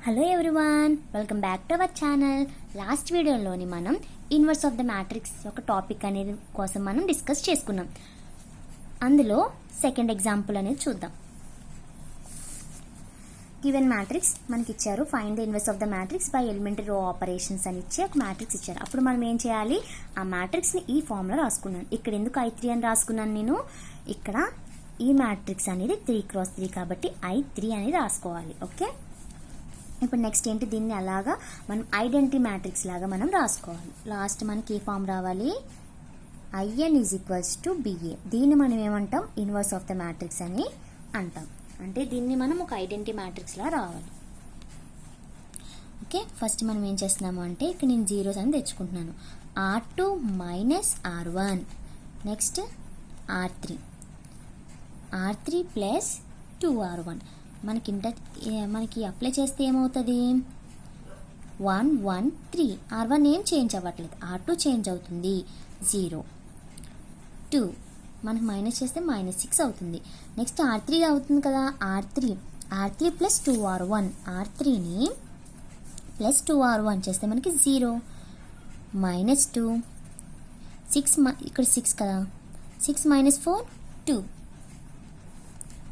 Hello everyone, welcome back to our channel. Last వీడియోలోని మనం inverse of the matrix ఒక topic అనేది కోసం మనం డిస్కస్ చేసుకున్నాం. అందులో సెకండ్ ఎగ్జాంపుల్ అనేది చూద్దాం. గివెన్ మ్యాట్రిక్స్ మనకి ఇచ్చారు, find the inverse of the matrix by elementary రో ఆపరేషన్స్ అని ఇచ్చి ఒక మ్యాట్రిక్స్ ఇచ్చారు. అప్పుడు మనం ఏం చేయాలి, ఆ మ్యాట్రిక్స్ని ఈ ఫామ్లో రాసుకున్నాను. ఇక్కడ ఎందుకు I3 అని రాసుకున్నాను నేను, ఇక్కడ ఈ మ్యాట్రిక్స్ అనేది 3x3 కాబట్టి I3 అనేది రాసుకోవాలి. ఓకే, ఇప్పుడు నెక్స్ట్ ఏంటి, దీన్ని అలాగా మనం ఐడెంటిటీ మ్యాట్రిక్స్ లాగా మనం రాసుకోవాలి. లాస్ట్ మనకి ఏ ఫామ్ రావాలి, IN = BA. దీన్ని మనం ఏమంటాం, ఇన్వర్స్ ఆఫ్ ద మ్యాట్రిక్స్ అని అంటాం. అంటే దీన్ని మనం ఒక ఐడెంటిటీ మ్యాట్రిక్స్ లా రావాలి. ఓకే, ఫస్ట్ మనం ఏం చేస్తున్నాము అంటే ఇక్కడ నేను జీరోస్ అని తెచ్చుకుంటున్నాను. R2 - R1, next R3 plus 2R1. మనకి అప్లై చేస్తే ఏమవుతుంది, 1 1 3. R1 ఏం చేంజ్ అవ్వట్లేదు, R2 చేంజ్ అవుతుంది, 0 2. మనకి మైనస్ చేస్తే -6 అవుతుంది. నెక్స్ట్ R3 అవుతుంది కదా, R3 plus 2R1. R3ని plus 2R1 చేస్తే మనకి 0 -2 6. ఇక్కడ 6 కదా, 6 - 4 2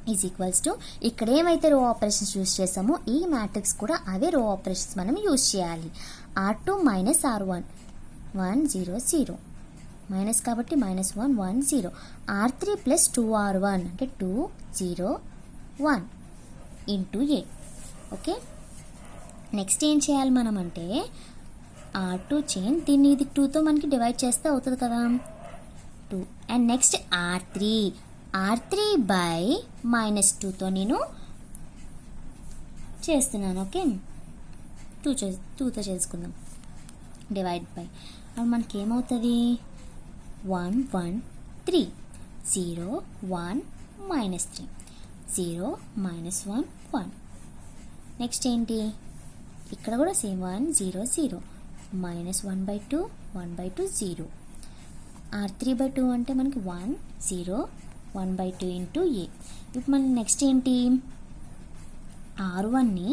= ఇక్కడ ఏమైతే రో ఆపరేషన్స్ యూజ్ చేసామో ఈ మ్యాట్రిక్స్ కూడా అవే రో ఆపరేషన్స్ మనం యూజ్ చేయాలి. R2 - R1 1 0 0 మైనస్ కాబట్టి -1 1 0. R3 ప్లస్ 2R1 అంటే 2 0 1 ఇంటూ A. ఓకే, నెక్స్ట్ ఏం చేయాలి మనం అంటే R2 చేంజ్, దీన్ని ఇది 2తో మనకి డివైడ్ చేస్తే అవుతుంది కదా 2. అండ్ నెక్స్ట్ R3 బై -2తో నేను చేస్తున్నాను. ఓకే, 2తో చేసుకుందాం, డివైడ్ బై. అప్పుడు మనకి ఏమవుతుంది, 1 1 3 0 1 -3 0 -1 1. నెక్స్ట్ ఏంటి, ఇక్కడ కూడా సేమ్ 1 0 0 -1/2 1/2 0. R3/2 అంటే మనకి 1 0 1/2 ఇంటూ A. ఇప్పుడు మనం నెక్స్ట్ ఏంటి, R1ని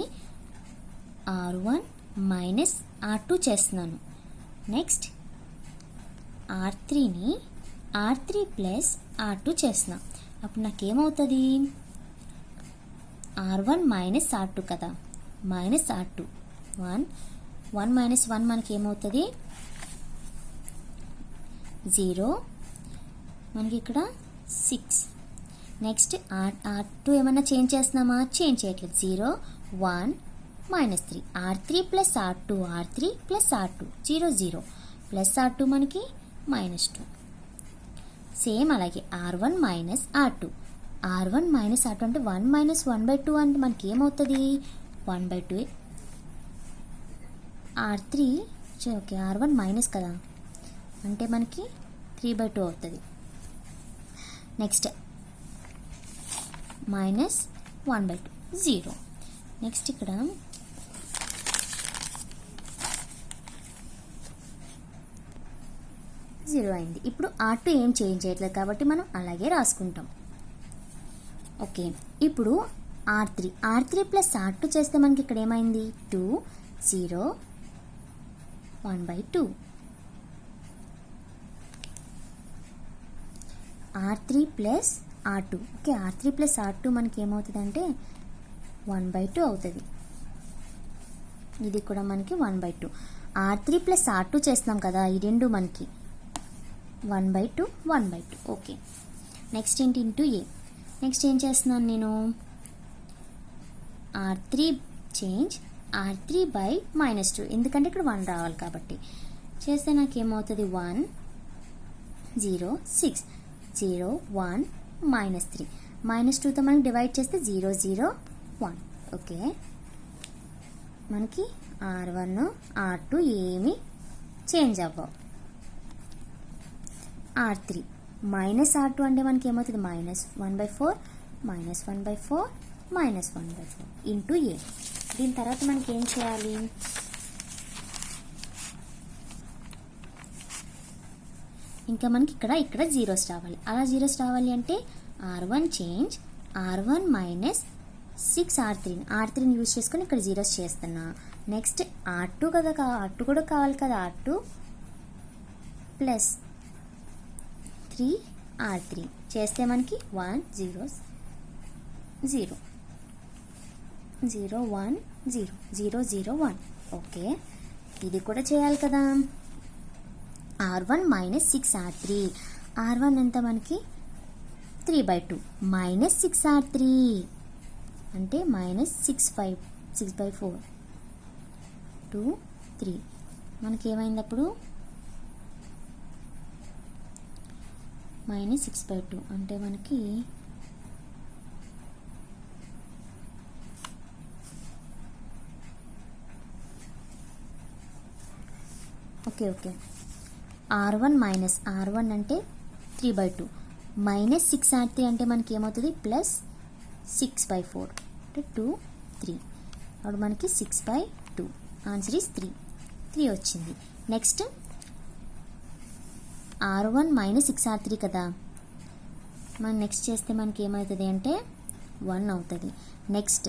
R1 మైనస్ R2 చేస్తున్నాను. నెక్స్ట్ R3ని R3 ప్లస్ R2 చేస్తున్నా. అప్పుడు నాకేమవుతుంది, R1 మైనస్ R2 కదా, మైనస్ R2 1 -1 మనకి ఏమవుతుంది 0, మనకి ఇక్కడ 6. నెక్స్ట్ R2 ఏమన్నా చేంజ్ చేస్తున్నామా, చేంజ్ చేయట్లేదు, 0 1 -3. R3 plus R2 0 0 plus R2 మనకి -2. సేమ్ అలాగే R1 మైనస్ R2 అంటే 1 - 1/2 అంటే మనకి ఏమవుతుంది 1/2. R3 ఓకే, R1 మైనస్ కదా అంటే మనకి 3/2 అవుతుంది. నెక్స్ట్ -1/2 0. నెక్స్ట్ ఇక్కడ జీరో అయింది. ఇప్పుడు R2 ఏం చేంజ్ చేయట్లేదు కాబట్టి మనం అలాగే రాసుకుంటాం. ఓకే, ఇప్పుడు R3 ప్లస్ R2 చేస్తే మనకి ఇక్కడ ఏమైంది 2 0 1/2. R3 plus R2. Okay, R3 plus R2 మనకి ఏమవుతుంది అంటే 1/2 అవుతుంది. ఇది కూడా మనకి 1/2. R3 ప్లస్ R2 చేస్తున్నాం కదా, ఈ రెండు మనకి 1/2 1/2. ఓకే, నెక్స్ట్ ఏంటి, ఇంటూ A. నెక్స్ట్ ఏం చేస్తున్నాను నేను, R3 చేంజ్ R3 బై -2, ఎందుకంటే ఇక్కడ 1 రావాలి కాబట్టి చేస్తే నాకు ఏమవుతుంది 1 0 6 0 1 -3 -2తో మనకి డివైడ్ చేస్తే 0 0 1. ఓకే, మనకి R1 R2 ఏమి చేంజ్ అవ్వవు. R3 మైనస్ R2 అంటే మనకి ఏమవుతుంది -1/4 -1/4 -1/4 ఇంటూ A. దీని తర్వాత మనకి ఏం చేయాలి, ఇంకా మనకి ఇక్కడ జీరోస్ రావాలి. అలా జీరోస్ రావాలి అంటే R1 change R1 minus 6 R3ని use చేసుకొని ఇక్కడ జీరోస్ చేస్తున్నా. నెక్స్ట్ R2 కదా, R2 కూడా కావాలి కదా, R2 ప్లస్ 3 R3 చేస్తే మనకి 1 0 0 0 1 0 0 0 1. ఓకే, ఇది కూడా చేయాలి కదా. R1 minus 6 R3. R1 ఎంత మనకి 3/2 మైనస్ 6 R3 అంటే మైనస్ 6/4 2 3. మనకి ఏమైంది అప్పుడు మైనస్ 6/2 అంటే మనకి ఓకే R1 మైనస్ R1 అంటే 3/2 మైనస్ 6 R3 అంటే మనకి ఏమవుతుంది ప్లస్ 6/4 అంటే 2 3. అప్పుడు మనకి 6/2 ఆన్సర్ ఈస్ 3 వచ్చింది. నెక్స్ట్ R1 మైనస్ 6 R3 కదా, మనం నెక్స్ట్ చేస్తే మనకి ఏమవుతుంది అంటే 1 అవుతుంది. నెక్స్ట్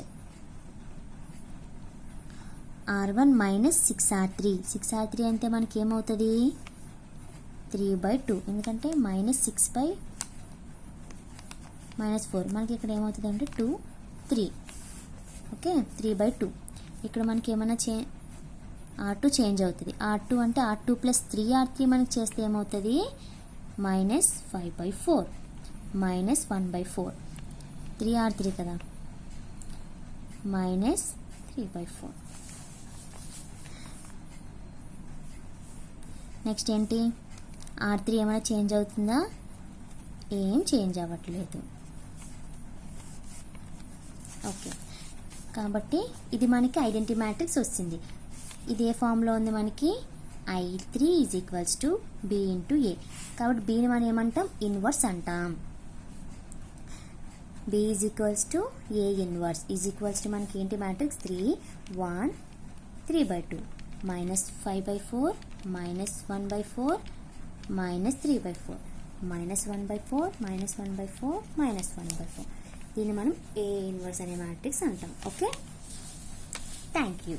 R1 మైనస్ 6 R3 అంటే మనకి ఏమవుతుంది 3/2 ఎందుకంటే మైనస్ 6/4 మనకి ఇక్కడ ఏమవుతుంది అంటే 2 3. ఓకే, 3/2. ఇక్కడ మనకి ఏమైనా R2 చేంజ్ అవుతుంది. R2 అంటే R2 ప్లస్ 3 R3 మనకి చేస్తే ఏమవుతుంది మైనస్ 5/4 మైనస్ 1/4 3 R3 కదా మైనస్ 3/4. నెక్స్ట్ ఏంటి R3 ఏమైనా చేంజ్ అవుతుందా, ఏం చేంజ్ అవ్వట్లేదు. ఓకే, కాబట్టి ఇది మనకి ఐడెంటిటీ మ్యాట్రిక్స్ వస్తుంది. ఇది ఏ ఫామ్లో ఉంది మనకి I3 = B × A. కాబట్టి Bని మనం ఏమంటాం ఇన్వర్స్ అంటాం. B = A ఇన్వర్స్ మనకి ఏంటి matrix 3 1 3/2 minus 5/4 minus 1/4 minus 3/4 minus 1/4 minus 1/4 minus 1/4. దీన్ని మనం A ఇన్వర్స్ అనే మ్యాట్రిక్స్ అంటాం. Okay, thank you.